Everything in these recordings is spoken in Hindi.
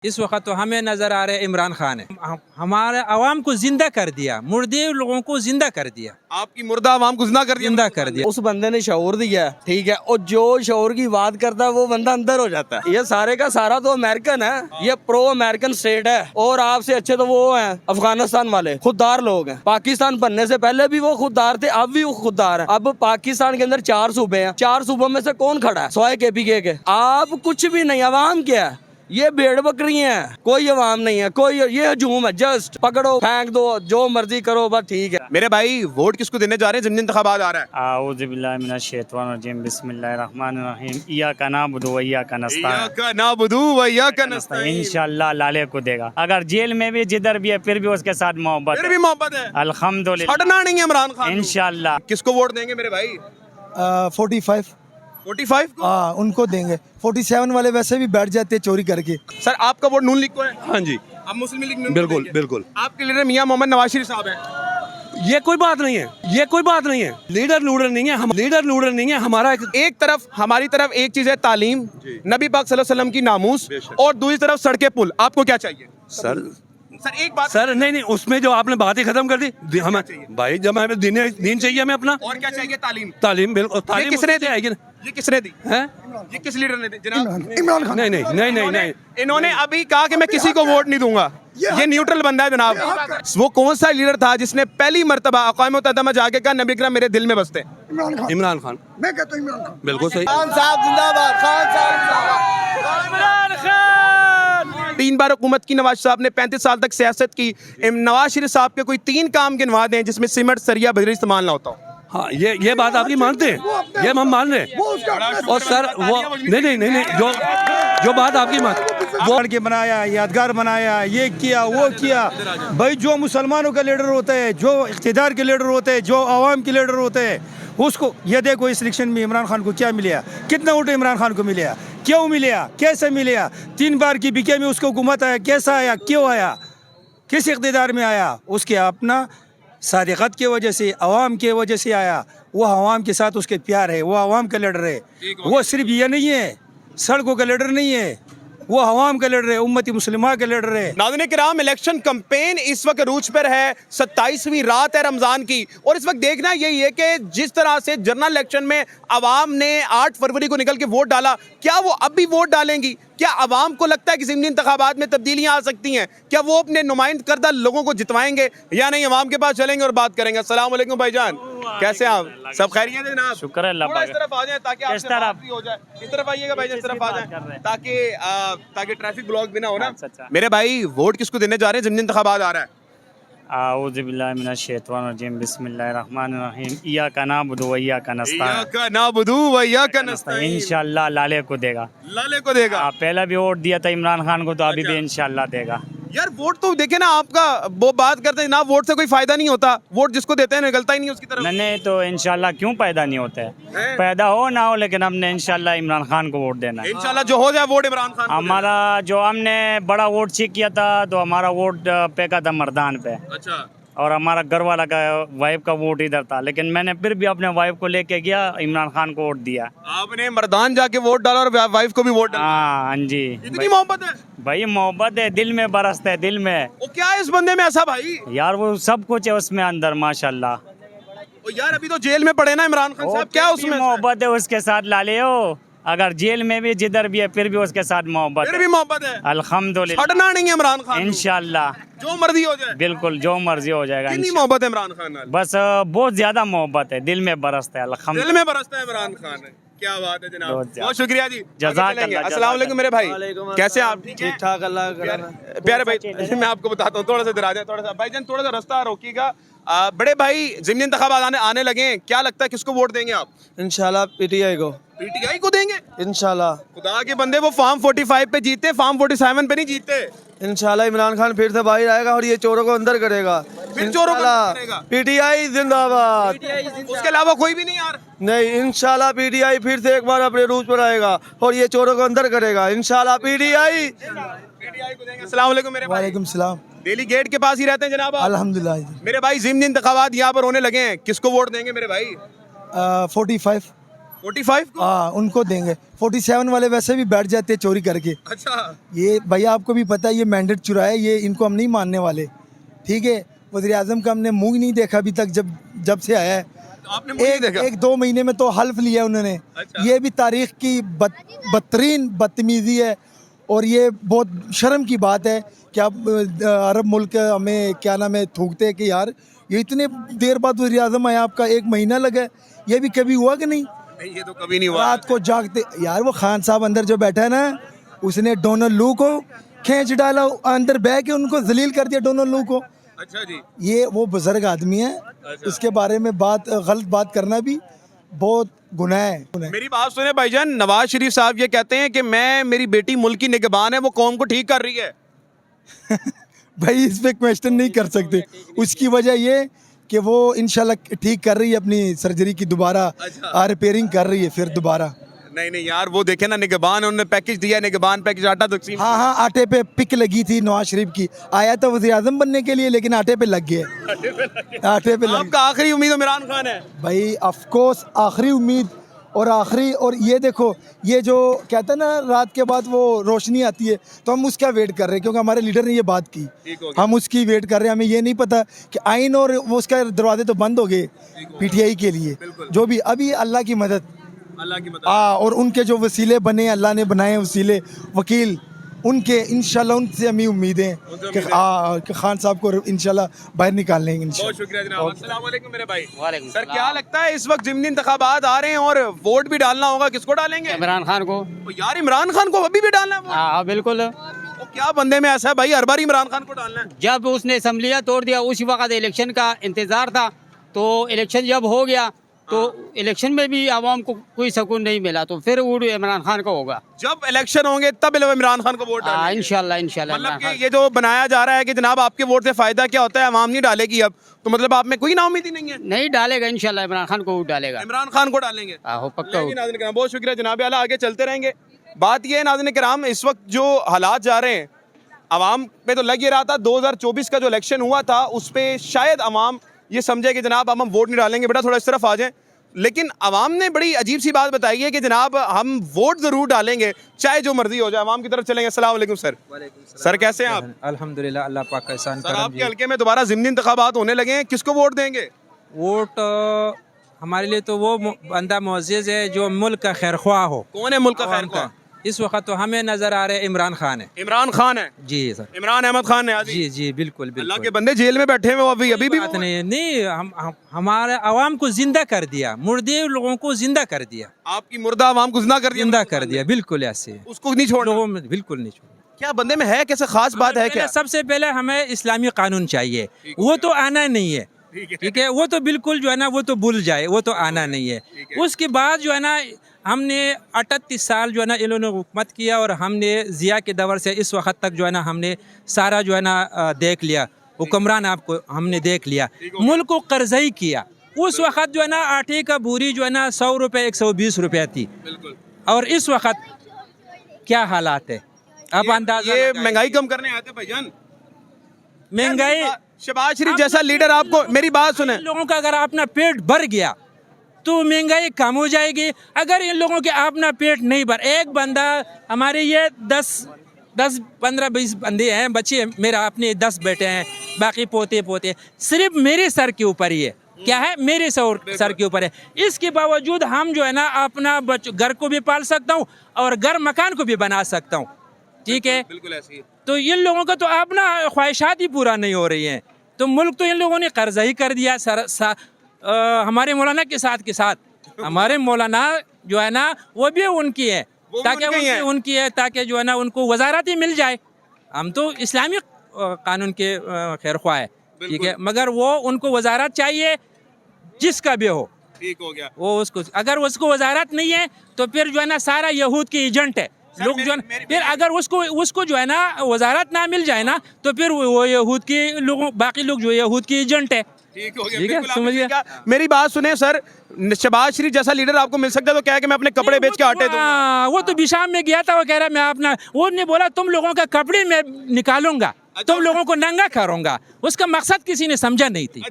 इस वक्त तो हमें नजर आ रहे इमरान खान है। हमारे आवाम को जिंदा कर दिया, मुर्दे लोगों को जिंदा कर दिया। आपकी मुर्दा आवाम को जिंदा कर दिया। उस बंदे ने शऊर दिया है, ठीक है, और जो शऊर की बात करता है वो बंदा अंदर हो जाता है। ये सारे का सारा तो अमेरिकन है, ये प्रो अमेरिकन स्टेट है। और आपसे अच्छे तो वो हैं अफगानिस्तान वाले, खुददार लोग हैं। पाकिस्तान बनने से पहले भी वो खुददार थे, अब भी वो खुददार है। अब पाकिस्तान के अंदर 4 सूबे हैं, 4 सूबों में से कौन खड़ा है? सोए KPK के। आप कुछ भी नहीं, अवाम क्या है? ये भेड़ बकरी हैं, कोई अवाम नहीं है, कोई ये हजूम है। जस्ट पकड़ो फेंक दो, जो मर्जी करो, बस ठीक है। मेरे भाई वोट किसको देने जा रहे हैं? ज़िमनी इंतखाबात आ रहा है। आऊज़ु बिल्लाहि मिनश शैतानिर रजीम, बिस्मिल्लाहिर्रहमानिर्रहीम, इय्याका नअबुदु व इय्याका नस्तईन, इय्याका नअबुदु व इय्याका नस्तईन। इंशाअल्लाह लाले को देगा। अगर जेल में भी जिधर भी है फिर भी उसके साथ मोहब्बत फिर भी मोहब्बत है, अल्हम्दुलिल्लाह। हटना नहीं है इमरान खान। इंशाअल्लाह। किसको वोट देंगे मेरे भाई? 45 को? हाँ, उनको देंगे। 47 वाले वैसे भी बैठ जाते हैं चोरी करके। सर आपका वोट नून लीग को है? हाँ जी, आप मुस्लिम लीग नून बिल्कुल को देंगे? बिल्कुल। आपके लीडर मियां मोहम्मद नवाज शरीफ साहब हैं। ये कोई बात नहीं है, ये कोई बात नहीं है। लीडर नहीं है, हम लीडर नहीं है। हमारा एक तरफ हमारी तरफ एक चीज है तालीम, नबी पाक सल्लल्लाहु अलैहि वसल्लम की नामूस, और दूसरी तरफ सड़कें पुल। आपको क्या चाहिए? सर एक बात सर नहीं, उसमें जो आपने बात ही खत्म कर दी। हमें भाई जब हमें दीन चाहिए, हमें अपना और क्या चाहिए? तालीम। बिल्कुल, तालीम किसने दी? आएगी? ये किसने दी? हैं? ये किस लीडर ने दी जनाब? इमरान खान। नहीं। इन्होंने अभी कहा कि मैं किसी को वोट नहीं दूंगा। ये न्यूट्रल बंदा है जनाब। वो कौन सा लीडर था जिसने पहली मर्तबा अक़वाम मुत्तहिदा में जाके कहा नबी अकरम मेरे दिल में बसते हैं? इमरान खान। मैं कहता हूँ इमरान खान। बिल्कुल सही। खान साहब जिंदाबाद, खान साहब जिंदाबाद। इमरान खान 3 बार हुकूमत की। नवाज साहब ने 35 साल तक सियासत की। नवाज शरीफ साहब के कोई 3 काम गिनवा दें जिसमें सीमेंट, सरिया, बजरी इस्तेमाल ना होता हो। हाँ, ये बात आपकी मानते हैं, ये हम मान रहे हैं। और सर वो नहीं, जो बात आपकी वो के बनाया, यादगार बनाया, ये किया वो किया। भाई जो मुसलमानों का लीडर होता है, जो इक़्तिदार के लीडर होते हैं, जो आवाम के लीडर होते हैं, उसको ये देखो इस इलेक्शन में इमरान खान को क्या मिला, कितना वोट इमरान खान को मिला, क्यों मिला, कैसे मिला? 3 बार की BK में उसको हुकूमत आया, कैसा आया, क्यों आया, किस इक़्तिदार में आया? उसके अपना सादिक़त की वजह से, अवाम की वजह से आया। वो अवाम के साथ उसके प्यार है, वो अवाम का लीडर है। वो सिर्फ ये नहीं है, सड़कों का लीडर नहीं है, वो अवाम का लीडर है, उम्मती मुस्लिमा का लीडर है। नाज़रीन किराम, इलेक्शन कैंपेन इस वक्त रूज पर है। 27वीं रात है रमजान की, और इस वक्त देखना यही है कि जिस तरह से जनरल इलेक्शन में आवाम ने 8 फरवरी को निकल के वोट डाला, क्या वो अब भी वोट डालेंगी? क्या आवाम को लगता है कि ज़िमनी इंतखाबात में तब्दीलियां आ सकती हैं? क्या वो अपने नुमाइंद करदा लोगों को जितवाएंगे या नहीं? आवाम के पास चलेंगे और बात करेंगे। अस्सलाम वालेकुम भाईजान, कैसे हैं आप? सब खैरियत है जनाब? शुक्र है अल्लाह थोड़ा पाक। इस तरफ आ जाए ताकि आपसे बात भी हो जाए। इस तरफ आइएगा भाईजान, इस तरफ आ जाए ताकि ट्रैफिक ब्लॉक भी ना हो ना। अच्छा। मेरे भाई वोट किसको देने जा रहे हैं? ज़िमनी इंतखाबात आ रहा है। आऊज़ु बिल्लाहि मिनश शैतानिर रजीम, बिस्मिल्लाहिर्रहमानिर्रहीम, इय्याका नअबुदु व इय्याका नस्तईन, इय्याका नअबुदु व इय्याका नस्तईन। इंशाअल्लाह लाले को देगा। लाले को देगा। पहले भी वोट दिया था इमरान खान को, तो अभी भी इंशाअल्लाह देगा। यार वोट तो देखे ना, आपका वो बात करते हैं ना, वोट से कोई फायदा नहीं होता। वोट जिसको देते हैं निकलता ही नहीं उसकी तरफ। नहीं तो इंशाल्लाह क्यों पैदा नहीं होता है? पैदा हो ना हो, लेकिन हमने इंशाल्लाह इमरान खान को वोट देना है। इंशाल्लाह जो हो जाए वोट इमरान खान को हमारा जो हमने बड़ा वोट चेक किया था, तो हमारा वोट फेंका था मर्दान पे, देना। अच्छा, और हमारा घर वाला का वाइफ का वोट इधर था, लेकिन मैंने फिर भी अपने वाइफ को लेके गया, इमरान खान को वोट दिया। आपने मर्दान जाके वोट डाला और वाइफ को भी वोट डाला। हाँ जी, इतनी मोहब्बत है भाई, मोहब्बत है, दिल में बरसता है, दिल में। वो क्या है इस बंदे में ऐसा भाई? यार वो सब कुछ है उसमें अंदर, माशाल्लाह। ओ यार अभी तो जेल में पड़े ना इमरान खान साहब, क्या उसमें मोहब्बत है उसके साथ लाले हो। अगर जेल में भी जिधर भी है फिर भी उसके साथ मोहब्बत फिर है। भी मोहब्बत है, अल्हम्दुलिल्लाह। हटना नहीं है इमरान खान। इंशाल्लाह जो मर्जी हो जाए, बिल्कुल जो मर्जी हो जाएगा। कितनी मोहब्बत है इमरान खान नाल? बस बहुत ज्यादा मोहब्बत है, दिल में बरसता है, दिल अल्हम्दुलिल्लाह। में बरसता है इमरान खान। क्या बात है जनाब, बहुत ज्यादा। बहुत शुक्रिया जी। जज़ाकल्लाह। अस्सलाम वालेकुम मेरे भाई, कैसे आप? ठीक ठाक, अल्लाह का करम है। प्यारे भाई, मैं आपको बताता हूँ, थोड़ा सा इधर आ जाए, थोड़ा सा भाईजान, थोड़ा सा रास्ता रोकिएगा। बड़े भाई, ज़िमनी इंतखाबात आने लगे हैं, क्या लगता है किसको वोट देंगे आप? इंशाल्लाह PTI को, PTI को देंगे? इंशाल्लाह। खुदा के बंदे, वो फार्म 45 पे जीते, फार्म 47 पे नहीं जीते। इंशाल्लाह इमरान खान फिर से बाहर आएगा और ये चोरों को अंदर करेगा। फिर चोरों को अंदर करेगा। PTI जिंदाबाद। उसके अलावा कोई भी नहीं यार। नहीं, इंशाल्लाह PTI फिर से एक बार अपने रूज पर आएगा और ये चोरों को अंदर करेगा। इंशाल्लाह PTI को देंगे। अस्सलाम वालेकुम मेरे भाई। वालेकुम सलाम। दिल्ली गेट के पास ही रहते हैं जनाब आप? अल्हम्दुलिल्लाह। मेरे भाई ज़िमनी इंतखाबात यहाँ पर होने लगे हैं, किसको वोट देंगे मेरे भाई? 45 45 को? हाँ उनको देंगे। 47 वाले वैसे भी बैठ जाते हैं चोरी करके। अच्छा, ये भैया आपको भी पता है ये मैंडेट चुराया, ये इनको हम नहीं मानने वाले, ठीक है। वज़ीर आज़म का हमने मुंह ही नहीं देखा अभी तक जब से आया है। आपने मुझे देखा? एक 2 महीने में तो हल्फ लिया उन्होंने। अच्छा। ये भी तारीख की बदतरीन बदतमीज़ी है और ये बहुत शर्म की बात है कि आप अरब मुल्क हमें क्या नाम है थूकते हैं कि यार ये इतने देर बाद वज़ीर आज़म आया, आपका 1 महीना लगा, ये भी कभी हुआ कि नहीं? नहीं, ये तो कभी नहीं हुआ। रात को जागते यार, वो खान साहब अंदर जो बैठा है ना, उसने डोनाल्ड लू को खींच डाला, अंदर बह के उनको जलील कर दिया डोनाल्ड लू को। अच्छा जी। ये वो बुजुर्ग आदमी है, इसके बारे में गलत बात करना भी बहुत गुनाह है। मेरी बात सुने भाईजान, नवाज शरीफ साहब ये कहते हैं कि मेरी बेटी मुल्क की निगहबान है, वो कौम को ठीक कर रही है। भाई इस पे क्वेश्चन नहीं कर सकते। उसकी वजह ये कि वो इंशाल्लाह ठीक कर रही है अपनी सर्जरी की, दोबारा रिपेयरिंग कर रही है फिर दोबारा। नहीं नहीं यार, वो देखे ना निगहबान, उन्होंने पैकेज दिया, निगहबान पैकेज, आटा तकसीम। हाँ आटे पे पिक लगी थी नवाज शरीफ की, आया था वज़ीर आज़म बनने के लिए लेकिन आटे पे लग गया। आटे पे लग आपका आखिरी उम्मीद इमरान खान है? भाई ऑफ कोर्स आखिरी उम्मीद और ये देखो, ये जो कहते हैं ना रात के बाद वो रोशनी आती है, तो हम उसका वेट कर रहे हैं क्योंकि हमारे लीडर ने ये बात की, हम उसकी वेट कर रहे हैं। हमें ये नहीं पता कि आइन और वो उसका दरवाजे तो बंद हो गए पीटीआई के लिए, जो भी अभी अल्लाह की मदद और उनके जो वसीले बने, अल्लाह ने बनाए वसीले, वकील उनके, इंशाल्लाह उनसे हमें उम्मीदें हैं कि खान साहब को इंशाल्लाह बाहर निकाल लेंगे इंशाल्लाह। बहुत शुक्रिया जनाब। अस्सलाम वालेकुम मेरे भाई। वालेकुम सर, क्या लगता है इस वक्त ज़िमनी इंतखाबात आ रहे हैं और वोट भी डालना होगा, किसको डालेंगे? इमरान खान को। तो यार इमरान खान को अभी भी डालना है वोट? हाँ बिल्कुल। तो क्या बंदे में ऐसा है भाई, हर बार इमरान खान को डालना है? जब उसने असम्बलियाँ तोड़ दिया उसी वक्त इलेक्शन का इंतजार था, तो इलेक्शन जब हो गया तो इलेक्शन में भी आवाम को कोई सुकून नहीं मिला, तो फिर वोट इमरान खान का होगा। जब इलेक्शन होंगे तब इमरान खान को वोट डालेंगे? इंशाल्लाह इंशाल्लाह। मतलब कि ये जो बनाया जा रहा है कि जनाब आपके वोट से फायदा क्या होता है, अवाम नहीं डालेगी अब, तो मतलब आप में कोई नाउमीदी नहीं है? नहीं डालेगा इंशाल्लाह, इमरान खान को वोट डालेगा। इमरान खान को डालेंगे? पक्का वोट। नाज़रीन किराम, बहुत शुक्रिया जनाब आला, आगे चलते रहेंगे। बात ये है नाज़रीन किराम, इस वक्त जो हालात जा रहे हैं, अवाम पे तो लग ये रहा था 2024 का जो इलेक्शन हुआ था उस पर शायद अवाम ये समझे कि जनाब हम वोट नहीं डालेंगे, बेटा थोड़ा इस तरफ आ जाए। लेकिन अवाम ने बड़ी अजीब सी बात बताई है कि जनाब हम वोट ज़रूर डालेंगे चाहे जो मर्जी हो जाए। अवाम की तरफ चलेंगे। अस्सलाम वालेकुम सर। सर कैसे हैं आप? अल्हम्दुलिल्लाह, अल्लाह पाक का एहसान सर, करम आपके जी। हल्के में दोबारा ज़िमनी इंतखाबात होने लगे हैं, किसको वोट देंगे? वोट हमारे लिए तो वो बंदा मुअज़्ज़िज़ है जो मुल्क का खैरख्वाह हो। कौन है मुल्क का खैर ख्वाह? इस वक्त तो हमें नजर आ रहे इमरान खान है। इमरान खान है? जी सर। इमरान अहमद खान है? जी जी बिल्कुल अल्लाह के बिल्कुल। बंदे जेल में बैठे हुए अभी भी बात नहीं, हमारे आवाम को जिंदा कर दिया, मुर्दे लोगों को जिंदा कर दिया, आपकी मुर्दा अवाम को जिंदा कर दिया? जिंदा कर दिया, बिल्कुल ऐसे उसको नहीं छोड़ना? लोगों में बिल्कुल नहीं छोड़ा। क्या बंदे में है, कैसे खास बात है क्या? सबसे पहले हमें इस्लामी कानून चाहिए, वो तो आना नहीं है, ठीक है, वो तो बिल्कुल जो है ना वो तो भूल जाए, वो तो आना नहीं है। उसके बाद जो है ना हमने 38 साल जो है ना इन्होंने हुकूमत किया और हमने जिया के दौर से इस वक्त तक जो है ना हमने सारा जो है ना देख लिया, हुक्मरान आपको हमने देख लिया, मुल्क को कर्ज़ई किया। उस वक्त जो है ना आटे का बोरी जो है ना 100 रुपये 120 रुपये थी, और इस वक्त क्या हालात है अब अंदाजा। ये महंगाई कम करने आते भाईजान? महंगाई, शहबाज शरीफ जैसा लीडर, आपको मेरी बात सुने, लोगों का अगर अपना पेट भर गया तो महंगाई कम हो जाएगी। अगर इन लोगों के अपना पेट नहीं भर, एक बंदा हमारे ये 10 15 20 बंदे हैं, बच्चे मेरा अपने 10 बेटे हैं, बाकी पोते सिर्फ मेरे सर के ऊपर ही है। क्या है? मेरे सर के ऊपर है। इसके बावजूद हम जो है ना अपना घर को भी पाल सकता हूँ और घर मकान को भी बना सकता हूँ, ठीक है। बिल्कुल ऐसी है। तो इन लोगों का तो अपना ख्वाहिशात ही पूरा नहीं हो रही हैं, तो मुल्क तो इन लोगों ने कर्जा ही कर दिया। हमारे मौलाना के साथ हमारे मौलाना जो है ना वो भी उनकी है, ताकि उनकी है ताकि जो है ना उनको वजारत ही मिल जाए। हम तो इस्लामी कानून के खैर ख्वाह है, ठीक है, मगर वो उनको वजारत चाहिए जिसका भी हो, ठीक हो गया वो उसको, अगर उसको वजारत नहीं है तो फिर जो है ना सारा यहूद के एजेंट है लोग जो है। फिर अगर उसको जो है ना वजारत ना मिल जाए ना तो फिर वो यहूद के लोगों, बाकी लोग जो यहूद के एजेंट है। ठीक हो गया, ठीक है, बिल्कुल आपने समझिए। सही कहा। मेरी बात सुने सर, शहबाज शरीफ जैसा लीडर आपको मिल सकता है तो क्या है कि मैं अपने कपड़े बेच के आटे दूंगा। हाँ, वो तो विशाम में गया था, वो कह रहा मैं अपना, वो ने बोला तुम लोगों का कपड़े मैं निकालूंगा, तुम लोगों को नंगा करूंगा। उसका मकसद किसी ने समझा नहीं थी।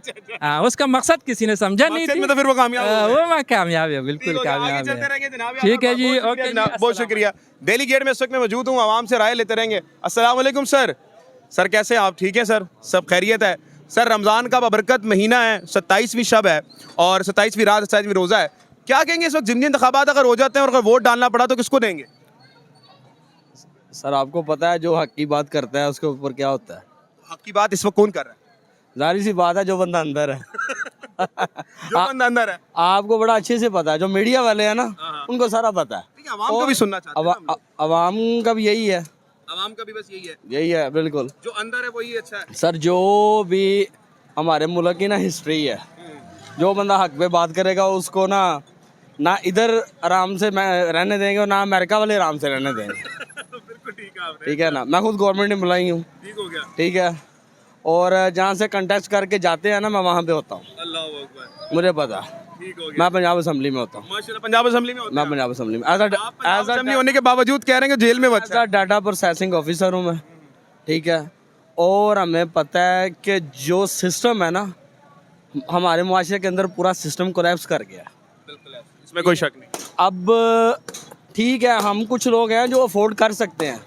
हाँ, उसका मकसद किसी ने समझा नहीं मकसद थी। में तो फिर वो कामयाब हो गए। वो कामयाब है, बिल्कुल आगे कामयाब चलते है। रहेंगे जनाब। ठीक है जी, बहुत शुक्रिया ओके जनाब, जी, बहुत शुक्रिया। दिल्ली गेट में इस वक्त मैं मौजूद हूँ, आवाम से राय लेते रहेंगे। अस्सलाम वालेकुम सर। सर कैसे हैं आप? ठीक है सर, सब खैरियत है सर। रमज़ान का बबरकत महीना है, 27वीं शब है और 27वीं रात, 27वीं रोज़ा है। क्या कहेंगे इस वक्त ज़िमनी इंतखाबात अगर हो जाते हैं और अगर वोट डालना पड़ा तो किसको देंगे? सर आपको पता है जो हक की बात करता है उसके ऊपर क्या होता है? हक की बात इस वक्त कौन कर रहा है? जाहिर सी बात है जो बंदा अंदर है। जो बंदा अंदर है। आपको बड़ा अच्छे से पता है, जो मीडिया वाले हैं ना उनको सारा पता है। ठीक है, आवाम को भी सुनना चाहते हैं ना हम लोग। अवाम का भी यही है, आवाम का भी बस यही है, यही है बिल्कुल। जो अंदर है वही अच्छा है। सर जो भी हमारे मुल्क की ना हिस्ट्री है, जो बंदा हक पे बात करेगा उसको ना इधर आराम से रहने देंगे और ना अमेरिका वाले आराम से रहने देंगे। बिल्कुल ठीक है आपने। ठीक है ना, मैं खुद गवर्नमेंट एम्प्लॉई हूँ। ठीक हो गया। ठीक है, और जहाँ से कंटेस्ट करके जाते हैं ना मैं वहाँ पे होता हूँ, अल्लाह अकबर। मुझे पता है। ठीक हो गया। मैं पंजाब असम्बली में होता हूँ, माशाल्लाह पंजाब असेंबली में होता मैं है। पंजाब असम्बली में आप पंजाब असेंबली होने के बावजूद कह रहे हैं कि जेल में बच्चा है। डाटा प्रोसेसिंग ऑफिसर हूँ मैं। ठीक है, और हमें पता है कि जो सिस्टम है ना हमारे मुआशरे के अंदर पूरा सिस्टम कोलैप्स कर गया। बिल्कुल है, इसमें कोई शक नहीं। अब ठीक है, हम कुछ लोग हैं जो अफोर्ड कर सकते हैं,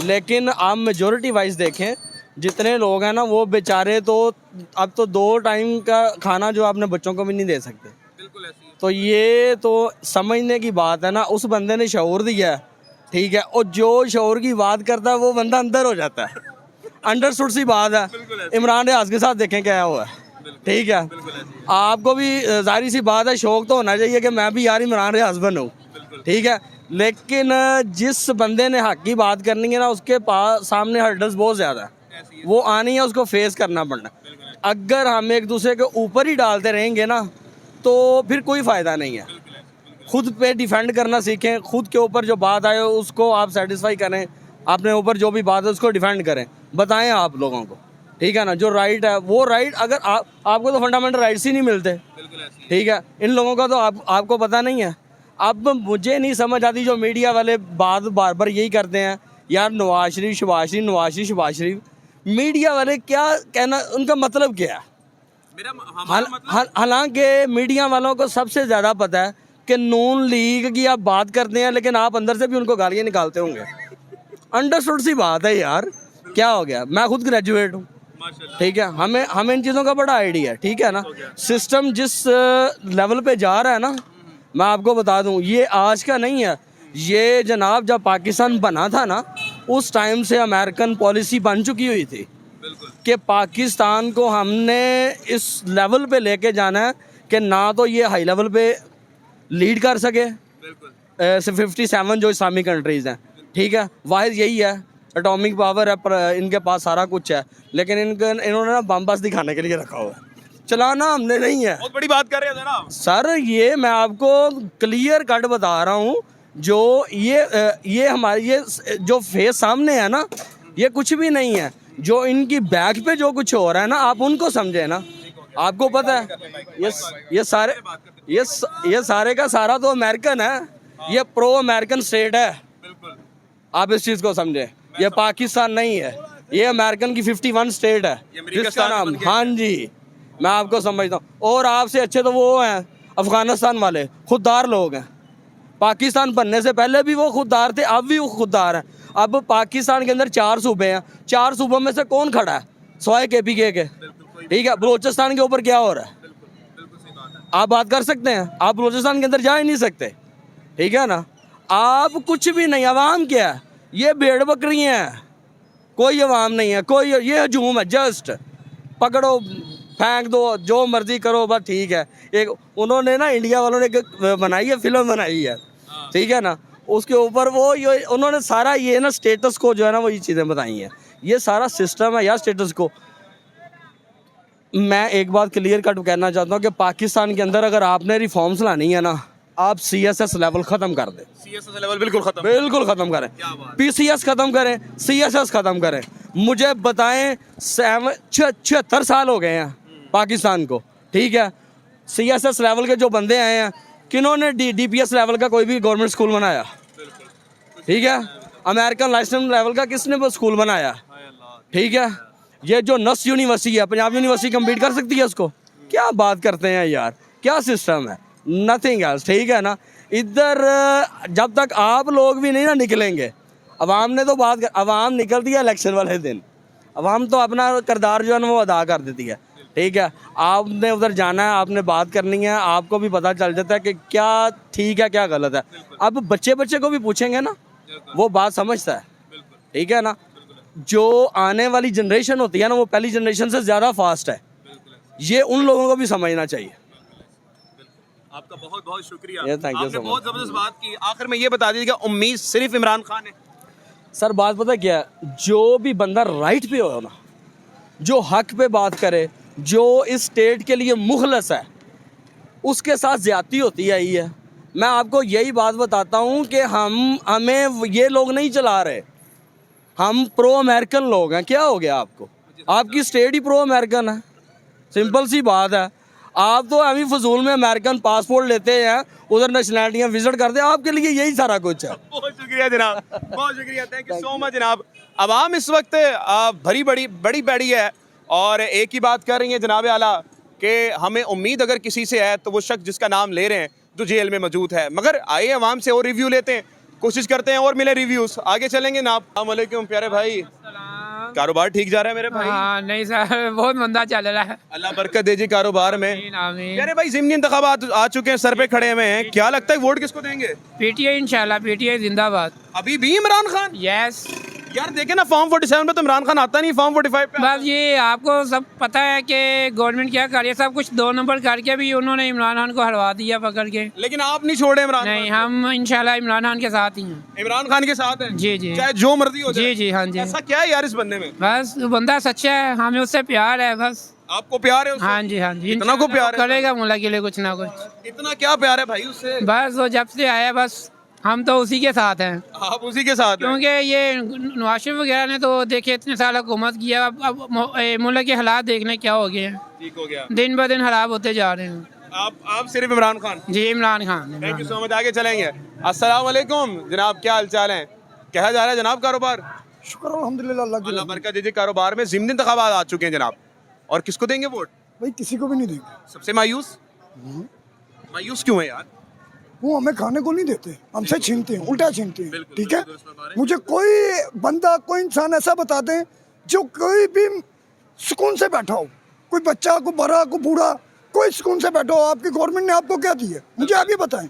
लेकिन आप मेजोरिटी वाइज देखें जितने लोग हैं ना वो बेचारे तो अब तो 2 टाइम का खाना जो अपने बच्चों को भी नहीं दे सकते। बिल्कुल ऐसी है। तो ये तो समझने की बात है ना, उस बंदे ने शऊर दिया है। ठीक है, और जो शऊर की बात करता है वो बंदा अंदर हो जाता है। अंडरस्टूड सी बात है। इमरान रियाज के साथ देखें क्या हुआ है। ठीक है, आपको भी जाहिर सी बात है शौक तो होना चाहिए कि मैं भी यार इमरान रियाज बनूं। ठीक है, लेकिन जिस बंदे ने हक की बात करनी है ना उसके पास सामने हर्डल्स बहुत ज़्यादा है, वो आनी है, उसको फेस करना पड़ना। अगर हम एक दूसरे के ऊपर ही डालते रहेंगे ना तो फिर कोई फ़ायदा नहीं है। खुद पे डिफेंड करना सीखें, खुद के ऊपर जो बात आए उसको आप सेटिस्फाई करें, अपने ऊपर जो भी बात है उसको डिफेंड करें, बताएं आप लोगों को। ठीक है ना, जो राइट है वो राइट, अगर आपको तो फंडामेंटल राइट्स ही नहीं मिलते। ठीक है, इन लोगों का तो आपको पता नहीं है। अब मुझे नहीं समझ आती जो मीडिया वाले बात बार बार यही करते हैं, यार नवाज शरीफ शहबाज शरीफ, नवाज शरीफ शहबाज शरीफ। मीडिया वाले क्या कहना, उनका मतलब क्या है? हालांकि मीडिया वालों को सबसे ज़्यादा पता है कि नून लीग की आप बात करते हैं, लेकिन आप अंदर से भी उनको गालियाँ निकालते होंगे। अंडरस्टूड सी बात है यार, क्या हो गया? मैं खुद ग्रेजुएट हूँ। ठीक है, हमें इन चीज़ों का बड़ा आइडिया है। ठीक है ना, सिस्टम जिस लेवल पे जा रहा है ना, मैं आपको बता दूं ये आज का नहीं है। ये जनाब जब पाकिस्तान बना था ना उस टाइम से अमेरिकन पॉलिसी बन चुकी हुई थी कि पाकिस्तान को हमने इस लेवल पे लेके जाना है कि ना तो ये हाई लेवल पे लीड कर सके 57 जो इस्लामिक कंट्रीज़ हैं। ठीक है, वाहिद यही है, एटॉमिक पावर है, पर इनके पास सारा कुछ है, लेकिन इन्होंने ना बम बस दिखाने के लिए रखा हुआ है, चलाना हमने नहीं है। बहुत बड़ी बात कर रहे हैं जनाब। सर ये मैं आपको क्लियर कट बता रहा हूँ, जो ये हमारे ये जो फेस सामने है ना ये कुछ भी नहीं है। जो इनकी बैक पे जो कुछ हो रहा है ना आप उनको समझे ना, आपको पता है ये सारे का सारा तो अमेरिकन है, ये प्रो अमेरिकन स्टेट है। आप इस चीज़ को समझे, ये पाकिस्तान नहीं है, ये अमेरिकन की 51 स्टेट है जिसका नाम, हाँ जी मैं आपको समझता हूँ। और आपसे अच्छे तो वो हैं अफगानिस्तान वाले, खुददार लोग हैं। पाकिस्तान बनने से पहले भी वो खुददार थे, अब भी वो खुददार हैं। अब पाकिस्तान के अंदर 4 सूबे हैं, 4 सूबों में से कौन खड़ा है सवाए KPK के? ठीक है, बलोचिस्तान के ऊपर क्या हो रहा है आप बात कर सकते हैं? आप बलोचिस्तान के अंदर जा ही नहीं सकते। ठीक है ना, आप कुछ भी नहीं, अवाम क्या है? ये भेड़ बकरियाँ हैं, कोई अवाम नहीं है, कोई ये हजूम है, जस्ट पकड़ो फेंक दो जो मर्जी करो बस। ठीक है, एक उन्होंने ना इंडिया वालों ने एक बनाई है, फिल्म बनाई है। ठीक है ना, उसके ऊपर वो ये उन्होंने सारा ये ना स्टेटस को जो है ना वो ये चीज़ें बताई हैं, ये सारा सिस्टम है यार स्टेटस को। मैं एक बात क्लियर कट कहना चाहता हूँ कि पाकिस्तान के अंदर अगर आपने रिफॉर्म्स लानी है ना, आप CSS लेवल ख़त्म कर दें। CSS लेवल बिल्कुल ख़त्म करें, PCS ख़त्म करें, CSS ख़त्म करें। मुझे बताएं 76 साल हो गए हैं पाकिस्तान को, ठीक है। CSS लेवल के जो बंदे आए हैं, किन्होंने DPS लेवल का कोई भी गवर्नमेंट स्कूल बनाया, ठीक है। अमेरिकन लाइसेंस लेवल का किसने वो स्कूल बनाया, ठीक है। ये जो नस यूनिवर्सिटी है, पंजाब यूनिवर्सिटी कम्पीट कर सकती है उसको? क्या बात करते हैं यार, क्या सिस्टम है, नथिंग एल्स, ठीक है ना। इधर जब तक आप लोग भी नहीं ना निकलेंगे, अवाम ने तो अवाम निकलती है इलेक्शन वाले दिन, अवाम तो अपना किरदार जो है ना वो अदा कर देती है, ठीक है। आपने उधर जाना है, आपने बात करनी है, आपको भी पता चल जाता है कि क्या ठीक है क्या गलत है। अब बच्चे को भी पूछेंगे ना, वो बात समझता है, ठीक है ना। जो आने वाली जनरेशन होती है ना, वो पहली जनरेशन से ज़्यादा फास्ट है, ये उन लोगों को भी समझना चाहिए। आपका बहुत बहुत शुक्रिया, थैंक यू आपने सो मच। बहुत जबरदस्त बात की। आखिर में ये बता दीजिएगा, उम्मीद सिर्फ इमरान खान है? सर बात पता क्या है, जो भी बंदा राइट पे हो ना, जो हक पे बात करे, जो इस स्टेट के लिए मुखलस है, उसके साथ ज्यादती होती आई है। मैं आपको यही बात बताता हूँ कि हमें ये लोग नहीं चला रहे, हम प्रो अमेरिकन लोग हैं। क्या हो गया आपको, आपकी स्टेट ही प्रो अमेरिकन है, सिंपल सी बात है। आप तो अभी फजूल में अमेरिकन पासपोर्ट लेते हैं, उधर नेशनलिटियाँ विजिट करते हैं, आपके लिए यही सारा कुछ है। बहुत शुक्रिया जनाब, बहुत शुक्रिया, थैंक यू सो मच जनाब। अवाम इस वक्त भरी बड़ी बैठी है और एक ही बात कर रही है जनाब आला कि हमें उम्मीद अगर किसी से है तो वो शख्स जिसका नाम ले रहे हैं जो जेल में मौजूद है। मगर आइए अवाम से और रिव्यू लेते हैं, कोशिश करते हैं और मिले रिव्यूज, आगे चलेंगे ना। अस्सलाम वालेकुम प्यारे भाई, कारोबार ठीक जा रहा है मेरे भाई? हाँ नहीं सर, बहुत मंदा चल रहा है। अल्लाह बरकत दे जी कारोबार में। प्यारे भाई ज़िमनी इंतखाबात आ चुके हैं, सर पे खड़े हुए हैं, क्या लगता है वोट किसको देंगे? PTI इंशाल्लाह, PTI जिंदाबाद। अभी भी इमरान खान? यस। यार देखे ना, फॉर्म 47 में तो इमरान खान आता नहीं, फॉर्म 45 पे बस ये आपको सब पता है कि गवर्नमेंट क्या कर रही है, सब कुछ 2 नंबर करके भी उन्होंने इमरान खान को हरवा दिया पकड़ के। लेकिन आप नहीं छोड़े इमरान नहीं, खान हम इंशाल्लाह इमरान खान के साथ ही हैं। इमरान खान के साथ हैं? जी जी, चाहे जो मर्जी हो जाए। जी जी, हाँ जी। ऐसा क्या है यार इस बंदे में? बस बंदा सच्चा है, हमें उससे प्यार है बस। आपको प्यार है उससे? हाँ जी, हाँ जी, इतना को प्यार है? करेगा मुला के लिए कुछ ना कुछ। इतना क्या प्यार है भाई उससे? बस वो जब से आया, बस हम तो उसी के साथ हैं। आप उसी के साथ हैं? क्योंकि ये नवाज शरीफ वगैरह ने तो देखे इतने साल हुकूमत किया, अब मुल्क के हालात देखने क्या हो गए हैं, ठीक हो गया, दिन ब दिन खराब होते जा रहे हैं। आप सिर्फ इमरान खान? जी Imran Khan. Thank you so much, आगे चलेंगे। अस्सलाम वालेकुम जनाब, क्या हाल चाल है, कहा जा रहा है जनाब कारोबार? शुक्र अल्हम्दुलिल्लाह, अल्लाह की अल्लाह रहमत। बरकत दीजिए कारोबार में। ज़िमनी इंतखाबात आ चुके हैं जनाब, और किसको देंगे वोट? भाई किसी को भी नहीं देंगे, सबसे मायूस? मायूस क्यों है यार? वो हमें खाने को नहीं देते, हमसे छीनते हैं, उल्टा छीनते हैं, बिल्कुल, ठीक है। बिल्कुल, दुरुस्त फरमा रहे हैं। मुझे कोई बंदा, कोई इंसान ऐसा बता दें जो कोई भी सुकून से बैठा हो, कोई बच्चा, कोई बड़ा, कोई बूढ़ा, कोई सुकून से बैठा हो। आपकी गवर्नमेंट ने आपको क्या दिया, मुझे आप ये बताएं।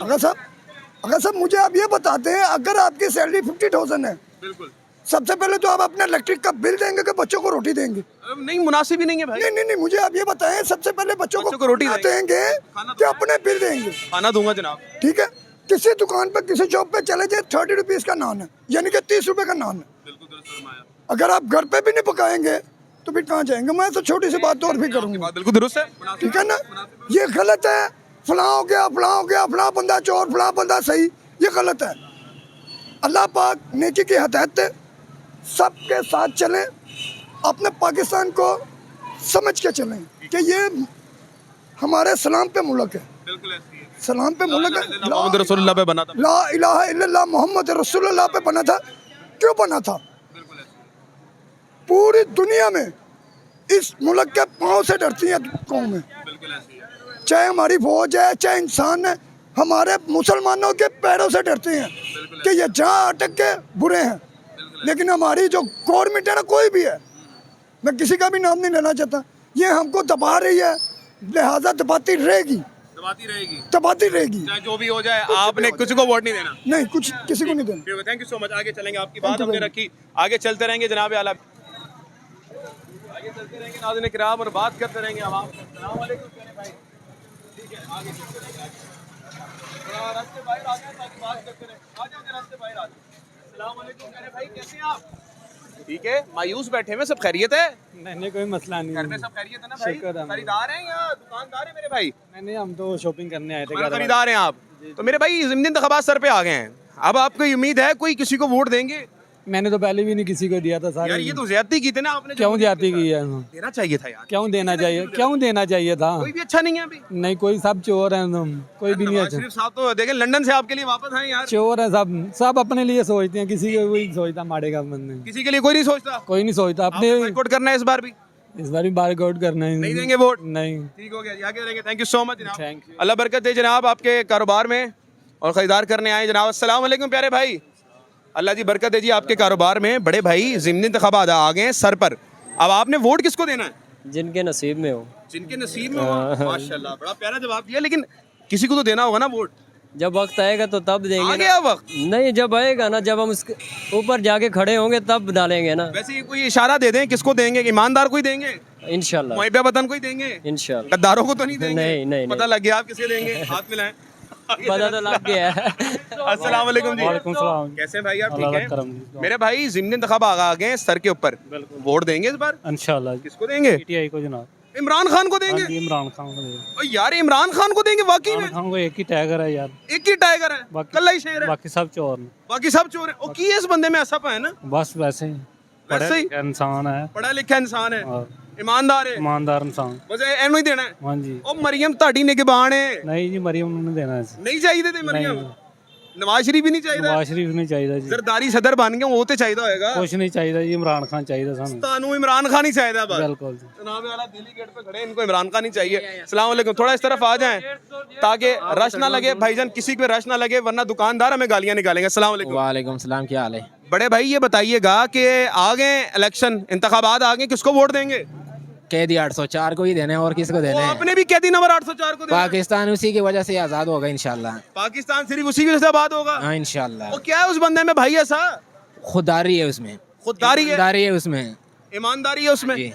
अगर साहब मुझे आप ये बताते हैं, अगर आपकी सैलरी 50,000 है, बिल्कुल, सबसे पहले तो आप अपने इलेक्ट्रिक का बिल देंगे कि बच्चों को रोटी देंगे? नहीं मुनासिब ही नहीं है भाई। नहीं, मुझे आप ये बताएं, सबसे पहले बच्चों को को रोटी खाना देंगे। देंगे कि अपने बिल देंगे? खाना दूंगा जनाब। ठीक है, किसी दुकान पे, किसी शॉप पे चले जाए, 30 रुपीज का नान है, यानी कि 30 रुपए का नान है। बिल्कुल दुरुस्त फरमाया। अगर आप घर पे भी नहीं पकाएंगे तो फिर कहाँ जाएंगे? मैं तो छोटी सी बात और भी करूंगा, बात बिल्कुल दुरुस्त है, ठीक है ना। ये गलत है, फलां हो गया, फलां बंदा चोर, फलां बंदा सही, ये गलत है। अल्लाह पाक नेकी की हदायत दे, सबके साथ चलें, अपने पाकिस्तान को समझ के चलें कि ये हमारे सलाम पे मुल्क है, बिल्कुल ऐसी है। सलाम पे मुल्क है। मोहम्मद रसूलुल्लाह पे बना था। ला इलाहा इल्लल्लाह मोहम्मद रसूलुल्लाह पे बना था। क्यों बना था? पूरी दुनिया में इस मुल्क के पाँव से डरती है कौमें, चाहे हमारी फौज है, चाहे इंसान है, हमारे मुसलमानों के पैरों से डरते हैं कि ये जहाँ अटक के बुरे हैं। लेकिन हमारी जो गवर्नमेंट है ना, कोई भी है, मैं किसी का भी नाम नहीं लेना चाहता, ये हमको दबा रही है, लिहाजा दबाती रहेगी, चाहे जो भी हो जाए। आपने कुछ को वोट नहीं देना? नहीं, कुछ किसी को नहीं देना। थैंक यू सो मच, आगे चलेंगे। आपकी बात हमने रखी, आगे चलते रहेंगे जनाब आला, आगे चलते रहेंगे नाज़रीन किराम और बात करते रहेंगे आवाम से। अस्सलाम वालेकुम प्यारे भाई, ठीक है, आगे चलते रहेंगे। थोड़ा रास्ते बाहर आ जाए ताकि बात करते रहें। आ जाओ रास्ते बाहर आ जाओ। अस्सलाम वालेकुम प्यारे भाई, कैसे हैं आप? ठीक है, मायूस बैठे हुए, सब खैरियत है? नहीं, कोई मसला नहीं घर में सब खैरियत है ना भाई? शुक्र है। खरीदार हैं या दुकानदार हैं मेरे भाई? नहीं, हम तो शॉपिंग करने आए थे। हमारा खरीदार हैं आप? तो मेरे भाई ज़िमनी इंतखाबात सर पे आ गए हैं, अब आपको उम्मीद है कोई किसी को वोट देंगे? मैंने तो पहले भी नहीं किसी को दिया था सारे। यार ये तो ज्यादती की थी ना आपने, क्यों ज्यादती की है? देना चाहिए था यार। क्यों देना चाहिए? क्यों देना चाहिए था? कोई भी अच्छा नहीं है अभी। नहीं, कोई सब चोर हैं तुम, कोई भी नहीं नवाज अच्छा। शरीफ साहब तो देखें लंदन से आपके लिए वापस आए यार। चोर है सब, सब अपने लिए सोचते हैं, किसी को कोई सोचता मारेगा बंदे, किसी के लिए कोई नहीं सोचता। कोई नहीं सोचता अपने। बाइकआउट करना है इस बार भी, इस बार भी बारकोड करना है। नहीं देंगे वोट? नहीं। ठीक हो गया जी, आगे रहेंगे। थैंक यू सो मच जनाब। Thank you. अल्लाह बरकत दे जनाब आपके कारोबार में और खरीदार करने आए जनाब। अस्सलाम वालेकुम प्यारे भाई, अल्लाह जी बरकत दे जी आपके कारोबार में। बड़े भाई ज़िमनी इंतखाबात आ गए हैं सर पर, अब आपने वोट किसको देना है? जिनके नसीब में हो। जिनके नसीब में हो। माशाल्लाह बड़ा प्यारा जवाब दिया, लेकिन किसी को तो देना होगा ना वोट। जब वक्त आएगा तो तब देंगे आ गया वक्त। नहीं, जब आएगा ना, जब हम उसके ऊपर जाके खड़े होंगे तब डालेंगे ना। वैसे ये कोई इशारा दे दें किसको देंगे? ईमानदार कोई देंगे, इंशाल्लाह मुहिब वतन कोई देंगे, इंशाल्लाह। गद्दारों को तो नहीं देंगे? नहीं, नहीं, पता लग गया आप किसे देंगे, हाथ मिलाएं। पता तो लग गया है। अस्सलाम वालेकुम जी। वालेकुम सलाम। कैसे हैं भाई आप? अल्लाह ठीक करम हैं जी। मेरे भाई। ज़िमनी इंतखाबात आ गए हैं सर के ऊपर, वोट देंगे इस बार? इंशाल्लाह। किसको देंगे? पीटीआई को जनाब। इमरान खान को देंगे? इमरान खान को देंगे। ओ यार इमरान खान को देंगे वाकई में? खान को एक ही टैगर है यार, एक ही टाइगर है, कल्ला ही शेर है, बाकी सब चोर हैं। बाकी सब चोर है। ओ की इस बंदे में ऐसा पा है ना, बस वैसे ही वैसे ही इंसान है पढ़ा लिखा इंसान है, और ईमानदार है, ईमानदार इंसान। बस एनू ही देना है। हाँ जी। ओ मरियम ताड़ी निगहबान है, नहीं जी, मरियम उन्होंने देना है। नहीं चाहिए थे मरियम। नवाज शरीफ भी नहीं चाहिए, नवाज शरीफ नहीं चाहिए जी, जरदारी सदर बन गए वो तो चाहिए होएगा। कुछ नहीं चाहिए जी, इमरान खान चाहिए सानू। तानू इमरान खान ही चाहिए बस। बिल्कुल जी। जनाब वाला दिल्ली गेट पे खड़े हैं, इनको इमरान खान ही चाहिए। अस्सलाम वालेकुम, थोड़ा इस तरफ आ जाएं ताकि रश ना लगे भाईजान, किसी पे रश ना लगे वरना दुकानदार हमें गालियां निकालेंगे। अस्सलाम वालेकुम। वालेकुम सलाम, क्या हाल है? बड़े भाई ये बताइएगा कि आ गए इलेक्शन, इंतखाबात आ गए, किसको वोट देंगे? कैदी 804 को ही देने हैं और किसको देने हैं? आपने भी कैदी नंबर 804 को देना है? पाकिस्तान उसी की वजह से आज़ाद होगा इंशाल्लाह। पाकिस्तान सिर्फ उसी की वजह से बात होगा। हाँ इंशाल्लाह। वो क्या है उस बंदे में भाई ऐसा? खुदारी है उसमें, खुददारी है, खुदारी है उसमें। ईमानदारी है उसमें। जी।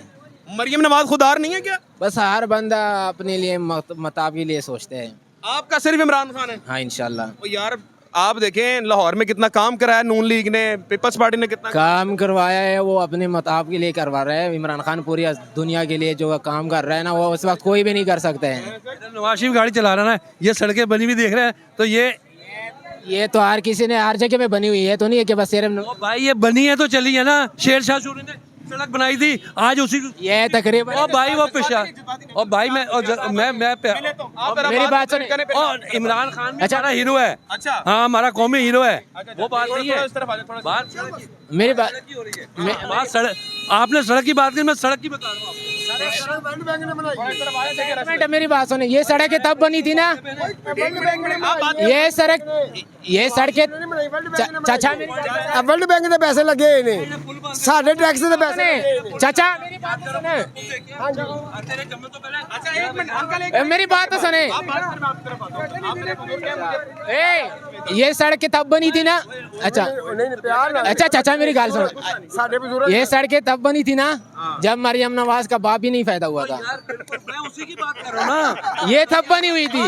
मरियम नवाज खुदार नहीं है क्या? बस हर बंदा अपने लिए मताब के लिए सोचते हैं। आपका सिर्फ इमरान खान है? हाँ इंशाल्लाह। ओ यार आप देखें लाहौर में कितना काम कराया नून लीग ने, पीपल्स पार्टी ने कितना काम करवाया है, वो अपने मताब के लिए करवा रहा है। इमरान खान पूरी दुनिया के लिए जो काम कर रहा है ना, वो उस वक्त कोई भी नहीं कर सकते हैं। नवाज शरीफ गाड़ी चला रहा है ना, ये सड़कें बनी हुई देख रहे हैं तो ये तो हर किसी ने हर जगह पे बनी हुई है, तो नहीं है कि बस सिर्फ ओ भाई ये बनी है तो चली है ना। शेर शाह सूरी ने सड़क बनाई थी, आज उसी ये तकरीबन। ओ भाई वो पेशा और भाई मैं मेरी बात सुनिए। और इमरान खान भी अच्छा। हमारा हीरो है। अच्छा। हाँ हमारा कौमी हीरो है। वो बात नहीं है, थोड़ा इस तरफ आ जाओ, थोड़ा बात सड़क की मेरी बात हो रही है। बात सड़क, आपने सड़क की बात की, मैं सड़क की बता रहा हूँ आपको। मिनट, मेरी बात सुनिए। ये सड़कें तब बनी थी ना, ये सड़कें चाचा वर्ल्ड बैंक के पैसे लगे इन्हें, साढ़े टैक्स के पैसे। चाचा मेरी बात तो सुने, मेरी बात तो सुने। ये सड़कें तब बनी थी ना। अच्छा चाचा मेरी गाल सुनो। ये सड़कें तब बनी थी ना जब मरियम नवाज का बाप ही नहीं पैदा हुआ था। मैं उसी की बात कर रहा हूँ ना। ये तब बनी हुई थी,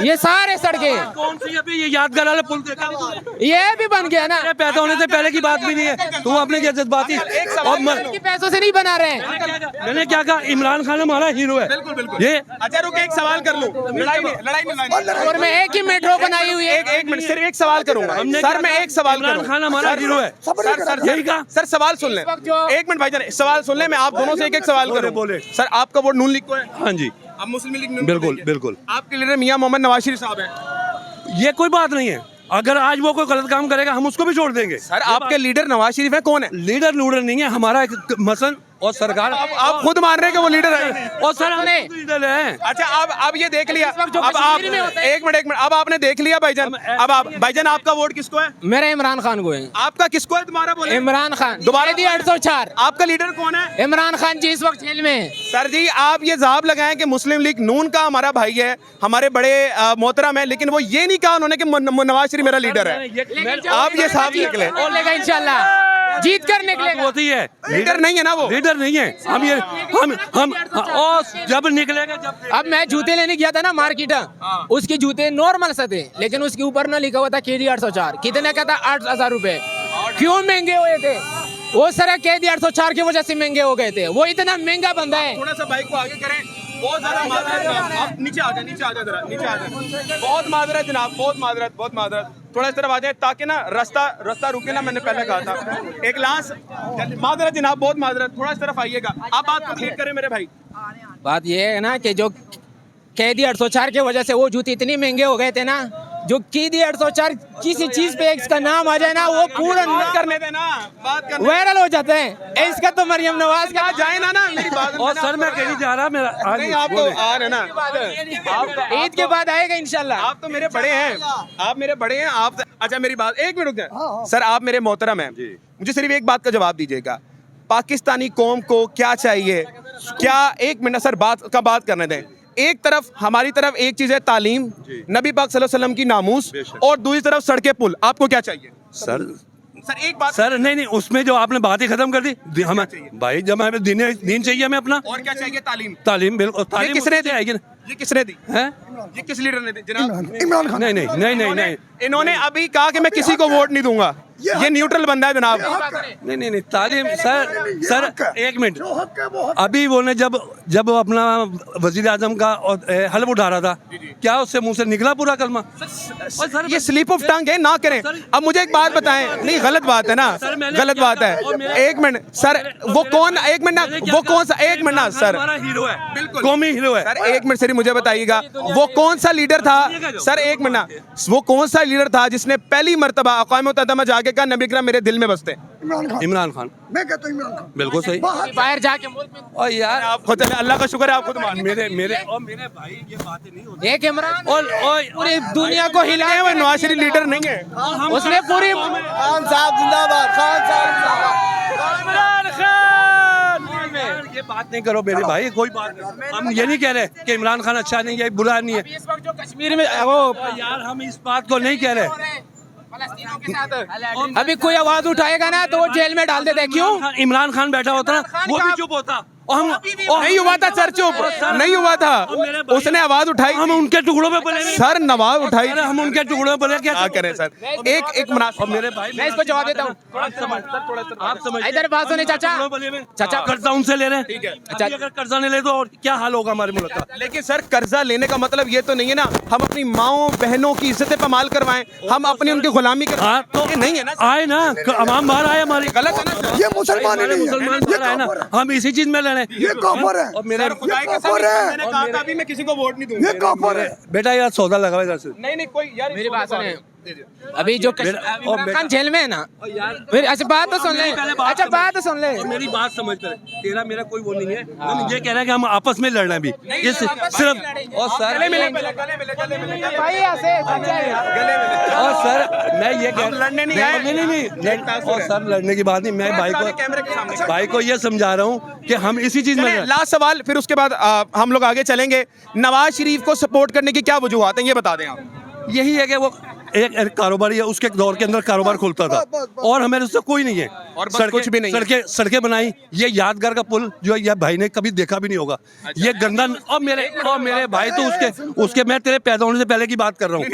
ये सारे सड़कें। कौन सी अभी ये यादगार वाला पुल देखा नहीं तूने? ये भी बन गया ना। ये पैदा होने से पहले की बात भी नहीं है। तू अपने क्या जज्बाती और इनके पैसों से नहीं बना रहे हैं। मैंने क्या कहा, इमरान खान हमारा हीरो है। बिल्कुल बिल्कुल। ये अच्छा रुक एक सवाल कर लूं, लड़ाई नहीं और मैं एक ही मेट्रो बनाई हुई है। एक मिनट सिर्फ एक सवाल करूंगा सर, मैं एक सवाल इमरान खान हमारा हीरो है। सर यही कहा। सर सवाल सुन लें, एक मिनट भाईजान सवाल सुन लें, मैं आप दोनों से एक एक सवाल करूं। बोले। सर आपका वोट नून लीग को है? हाँ जी आप मुस्लिम लीग नून को बिल्कुल देंगे? बिल्कुल। आपके लीडर मियां मोहम्मद नवाज शरीफ साहब हैं। ये कोई बात नहीं है, अगर आज वो कोई गलत काम करेगा हम उसको भी छोड़ देंगे। सर आपके लीडर नवाज शरीफ है, कौन है? लीडर लूडर नहीं है हमारा एक मसन और सरकार। आप खुद मान रहे हैं कि वो लीडर है? और सर हम लीडर हैं। अच्छा अब ये देख लिया, जो अब आप कश्मीर में होता है। एक मिनट अब आपने देख लिया भाईजान, अब आप भाईजान आपका वोट किसको है? मेरा इमरान खान को है। आपका किसको है दोबारा बोले? इमरान खान। दोबारा दी 804। आपका लीडर कौन है? इमरान खान जी इस वक्त जेल में है। सर जी आप ये जाब लगाएं कि मुस्लिम लीग नून का हमारा भाई है, हमारे बड़े मोहतरम है, लेकिन वो ये नहीं कहा उन्होंने कि नवाज शरीफ मेरा लीडर है। आप ये साफ निकले और लेगा इंशाल्लाह, जीत कर निकलेगा। होती है, लीडर नहीं है ना वो। लीडर नहीं है। हम और जब निकलेगा जब अब मैं जूते लेने गया था ना मार्केट, उसके जूते नॉर्मल से थे, लेकिन उसके ऊपर ना लिखा हुआ था KD 804। कितने का था? 8,000 रुपए। क्यों महंगे हुए थे? वो सारा KD 804 की वजह से महंगे हो गए थे। वो इतना महंगा बंदा है। थोड़ा सा बाइक को आगे करें, बहुत ज्यादा माजरत जनाब, आप नीचे आ जाए, नीचे आ जाए जरा, नीचे आ जाए। बहुत माजरत जनाब, बहुत माजरत, बहुत माजरत। थोड़ा इस तरफ आ जाए ताकि ना रास्ता रुके ना, मैंने पहले कहा था। एक लास्ट माजरत जनाब, बहुत माजरत, थोड़ा इस तरफ आइएगा। आप बात कंप्लीट करें मेरे भाई। बात ये है ना कि जो कैदी 804 की वजह से वो जूते इतने महंगे हो गए थे ना, जो कैदी 804 किसी चीज पे इसका नाम आ जाए ना, वो पूरा बात करने देना, बात करने वायरल हो जाते हैं। इसका तो मरियम नवाज का जाए ना मेरी बात। और सर मैं कहीं जा रहा मेरा नहीं, आप तो आ रहे ना, ईद के बाद आएगा इंशाल्लाह। आप तो मेरे बड़े हैं, आप मेरे बड़े हैं। आप अच्छा मेरी बात एक मिनट रुक जाए सर, आप मेरे मोहतरम हैं, मुझे सिर्फ एक बात का जवाब दीजिएगा। पाकिस्तानी कौम को क्या चाहिए? क्या एक मिनट सर बात करने दें। एक तरफ हमारी तरफ एक चीज है तालीम, नबी पाक सल्लल्लाहु अलैहि वसल्लम की नामूस, और दूसरी तरफ सड़कें पुल। आपको क्या चाहिए सर? एक बात सर नहीं उसमें जो आपने बात ही खत्म कर दी। हमें भाई जब हमें दीन चाहिए हमें अपना। और क्या चाहिए? तालीम बिल्कुल। तालीम किसने दी? आएगी ना? ये किसने दी है? ये किस लीडर ने दी जनाब? इमरान खान। नहीं इन्होंने अभी कहा कि मैं किसी को वोट नहीं दूंगा। ये न्यूट्रल बंदा है जनाब। नहीं तालीम सर एक मिनट। अभी वो ने जब अपना वजीर आजम का हल्फ उठा रहा था, क्या उससे मुंह से निकला पूरा कलमा? ये स्लिप ऑफ टंग है, ना करें। अब मुझे एक बात बताएं, नहीं गलत बात है ना, गलत बात है। एक मिनट सर, वो कौन, एक मिनट ना, वो कौन सा, एक मिनट ना सर, हीरो है, बिल्कुल कौमी हीरो है सर। एक मिनट सर मुझे बताइएगा, वो कौन सा लीडर था सर? एक मिनट ना, वो कौन सा लीडर था जिसने पहली मर्तबा अक़वाम मुत्तहिदा में जाके कहा नबी अकरम मेरे दिल में बसते? इमरान खान। मैं कहता हूँ इमरान खान बिल्कुल सही। बाहर जाके मुल्क में और यार आप खुद, अल्लाह का शुक्र है आप खुद मान। मेरे भाई ये बातें नहीं होती। एक इमरान पूरी दुनिया को हिलाए वो नवाज शरीफ लीडर नहीं है। उसने पूरी खान साहब जिंदाबाद, खान साहब इमरान खान। ये बात नहीं करो मेरे भाई, कोई बात नहीं। हम ये नहीं कह रहे कि इमरान खान अच्छा नहीं है, बुरा नहीं है। इस वक्त जो कश्मीर में वो यार हम इस बात को नहीं कह रहे। फलस्तीनियों के साथ अभी कोई आवाज उठाएगा ना तो वो जेल में डाल देते हैं। क्यों? इमरान खान बैठा होता ना, वो भी चुप होता। और हम नहीं हुआ था सर, चुप नहीं हुआ था, उसने आवाज उठाई। हम उनके टुकड़ों पे बोले सर, नवाज उठाई, हम उनके टुकड़ों पे बोले क्या करें सर? एक मुनासिब मेरे भाई मैं इसको जवाब देता हूँ। आप समझ इधर बात सुनिए चाचा। चाचा कर्जा उनसे ले रहे हैं, ठीक है। अच्छा अगर कर्जा नहीं ले तो और क्या हाल होगा हमारे मुल्क का? लेकिन सर कर्जा लेने का मतलब ये तो नहीं है ना हम अपनी माओ बहनों की इज्जतें पमाल करवाएं, हम अपनी उनकी गुलामी हाँ तो नहीं है ना। आए ना, अवाम बाहर आए हमारी। गलत है ना सर? ये मुसलमान नहीं है, मुसलमान बाहर आए ना, हम इसी चीज में लड़े। ये काफर है, और मेरे खुदा की कसम, मैंने कहा था अभी मैं किसी को वोट नहीं दूंगा। ये काफर है। बेटा यार सौदा लगा इधर से। नहीं कोई यार मेरी बात सुने। अभी जो इमरान खान जेल में है ना, मेरी अच्छा बात तो सुन ले, अच्छा बात तो सुन ले। मेरी बात समझ कर, तेरा मेरा कोई वो नहीं है। हम ये कह रहे हैं कि हम आपस में लड़ रहे हैं अभी, ये सिर्फ। और सर भाई ऐसे और सर मैं ये कह लड़ने नहीं आए। नहीं और सर लड़ने की बात नहीं। मैं भाई को ये समझा रहा हूँ कि हम इसी चीज में। लास्ट सवाल, फिर उसके बाद हम लोग आगे चलेंगे। नवाज शरीफ को सपोर्ट करने की क्या वजूहत है, ये बता दें आप। यही है कि वो एक कारोबारी है, उसके दौर के अंदर कारोबार खुलता था और हमें उससे कोई नहीं है। और कुछ भी नहीं है। सड़कें बनाई, ये यादगार का पुल जो यह भाई ने कभी देखा भी नहीं होगा। ये गंदा और मेरे भाई तो उसके मैं तेरे पैदा होने से पहले की बात कर रहा हूँ।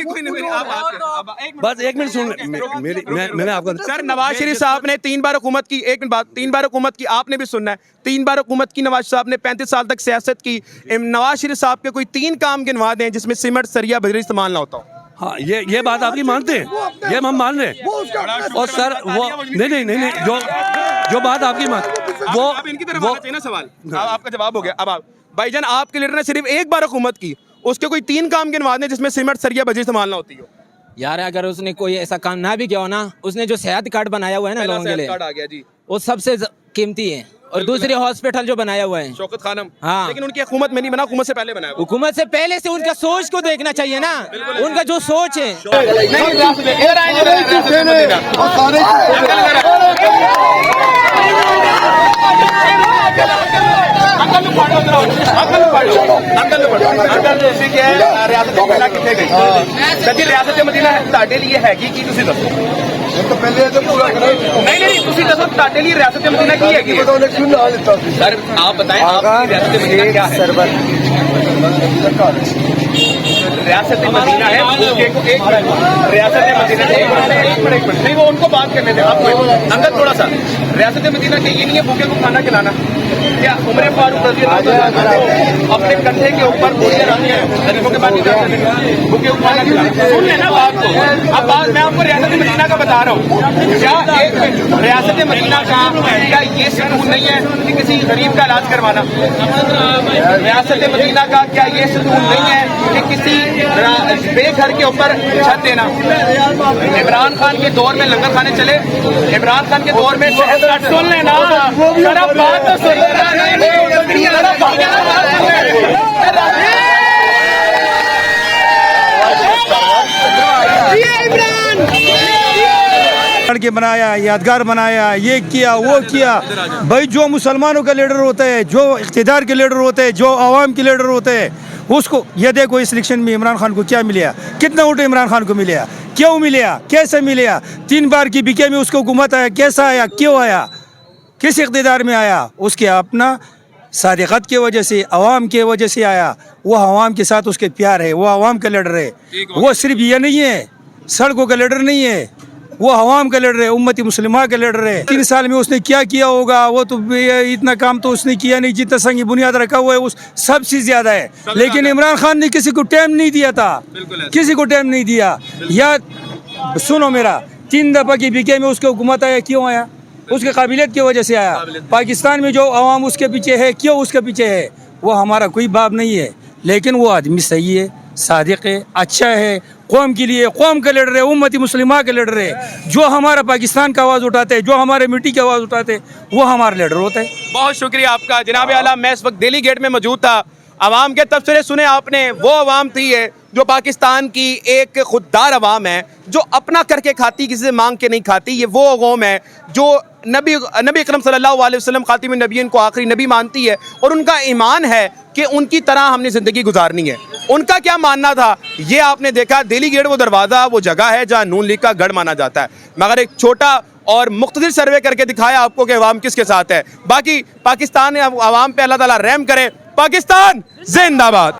बस एक मिनट सुन, मैंने आपको सर नवाज शरीफ साहब ने 3 बार हुकूमत की, एक बात 3 बार हुकूमत की, आपने भी सुनना है। 3 बार हुकूमत की नवाज साहब ने, 35 साल तक सियासत की। नवाज शरीफ साहब के कोई 3 काम गिनवा दें जिसमें सीमेंट सरिया बजरी इस्तेमाल ना होता हो। हाँ ये बात आपकी मानते हैं, ये हम मान रहे हैं। और सर वो नहीं जो बात आपकी आप इनकी तरफ आना चाहिए ना सवाल। आपका जवाब हो गया। अब आप भाईजान, आपके लीडर ने सिर्फ 1 बार हुकूमत की, उसके कोई 3 काम गिनवा दें जिसमें सीमेंट सरिया बजरी इस्तेमाल ना होती हो। यार अगर उसने कोई ऐसा काम ना भी किया हो ना, उसने जो सेहत कार्ड बनाया हुआ है ना लोगों के लिए, कार्ड आ गया जी, वो सबसे कीमती है। और दूसरे हॉस्पिटल जो बनाया हुआ है शौकत खानम, हाँ। लेकिन उनकी हुकूमत में नहीं बना, हुकूमत से पहले बनाया। हुकूमत से पहले से उनका सोच को देखना चाहिए ना, उनका जो सोच है। रियासत मदीना ਤੁਹਾਡੇ ਲਈ ਹੈਗੀ ਕੀ, ਤੁਸੀਂ ਦੱਸੋ। तो पहले तो पूरा करो। नहीं ਤੁਸੀਂ ਦੱਸੋ ਤੁਹਾਡੇ ਲਈ रियासत मदीना ਕੀ ਹੈਗੀ। क्यों ना लेता सर आप बताएं आपकी रियासत मदीना क्या है। रियासत मदीना है भूखे को एक मिनट रियासत मदीना एक मिनट नहीं वो उनको बात करने दें आपको अंदर थोड़ा सा रियासत मदीना के ये नहीं है भूखे को खाना खिलाना क्या उम्र फारूक रज़ी अल्लाह तआला अन्हु अपने कंधे के ऊपर बोरियां रखते हैं गरीबों के पास भूखे को खाना खिलाना सुन लेना बात को अब बात मैं आपको रियासत मदीना का बता रहा हूँ क्या एक रियासत मदीना का क्या ये सुकून नहीं है कि किसी गरीब का इलाज करवाना रियासत मदीना का क्या ये सुकून नहीं है कि किसी बेघर के ऊपर छत देना इमरान खान के दौर में लंगर खाने चले इमरान खान के दौर में सुन लेना जरा बात तो सुन लेना के बनाया यादगार बनाया ये किया वो किया भाई जो मुसलमानों का लीडर होता है जो इख्तिदार के लीडर होते हैं जो आवाम के लीडर होते हैं उसको ये देखो इस इलेक्शन में इमरान खान को क्या मिला कितना वोट इमरान खान को मिला क्यों मिला कैसे मिला 3 बार की बीके में उसको हुकूमत आया कैसा आया क्यों आया किस इख्तिदार में आया उसके अपना सादिक़त की वजह से अवाम की वजह से आया वो अवाम के साथ उसके प्यार है वो अवाम का लीडर है वो सिर्फ ये नहीं है सड़कों का लीडर नहीं है वो अवाम का लीडर है उम्मती मुस्लिमा का लीडर है 3 साल में उसने क्या किया होगा वो तो इतना काम तो उसने किया नहीं जितना संगी बुनियाद रखा हुआ है उस सबसे ज्यादा है लेकिन इमरान खान ने किसी को टाइम नहीं दिया था किसी को टाइम नहीं दिया या सुनो मेरा 3 दफा की बीके में उसकी हुकूमत आया क्यों आया उसके काबिलियत की वजह से आया पाकिस्तान में जो अवाम उसके पीछे है क्यों उसके पीछे है वो हमारा कोई बाप नहीं है लेकिन वो आदमी सही है सादिक है अच्छा है कौम के लिए कौम का लीडर है उम्मती मुस्लिमा के लीडर है जो हमारा पाकिस्तान का आवाज़ उठाते हैं जो हमारे मिट्टी की आवाज़ उठाते हैं वो हमारा लीडर होता है। बहुत शुक्रिया आपका जनाब आला मैं इस वक्त दिल्ली गेट में मौजूद था अवाम के तबसरे सुने आपने वो अवाम थी है जो पाकिस्तान की एक खुददार अवाम है जो अपना करके खाती किसी से मांग के नहीं खाती ये वो अवाम है जो नबी अकरम सल्लल्लाहु अलैहि वसल्लम खातिमुन नबिय्यीन को आखिरी नबी मानती है और उनका ईमान है कि उनकी तरह हमने ज़िंदगी गुजारनी है। उनका क्या मानना था ये आपने देखा दिल्ली गेट वो दरवाज़ा वो जगह है जहाँ नून लीग का गढ़ माना जाता है मगर एक छोटा और मुख्तलिफ सर्वे करके दिखाया आपको कि अवाम किसके साथ है। बाकी पाकिस्तान अवाम पे अल्लाह ताला रहम करे। पाकिस्तान जिंदाबाद।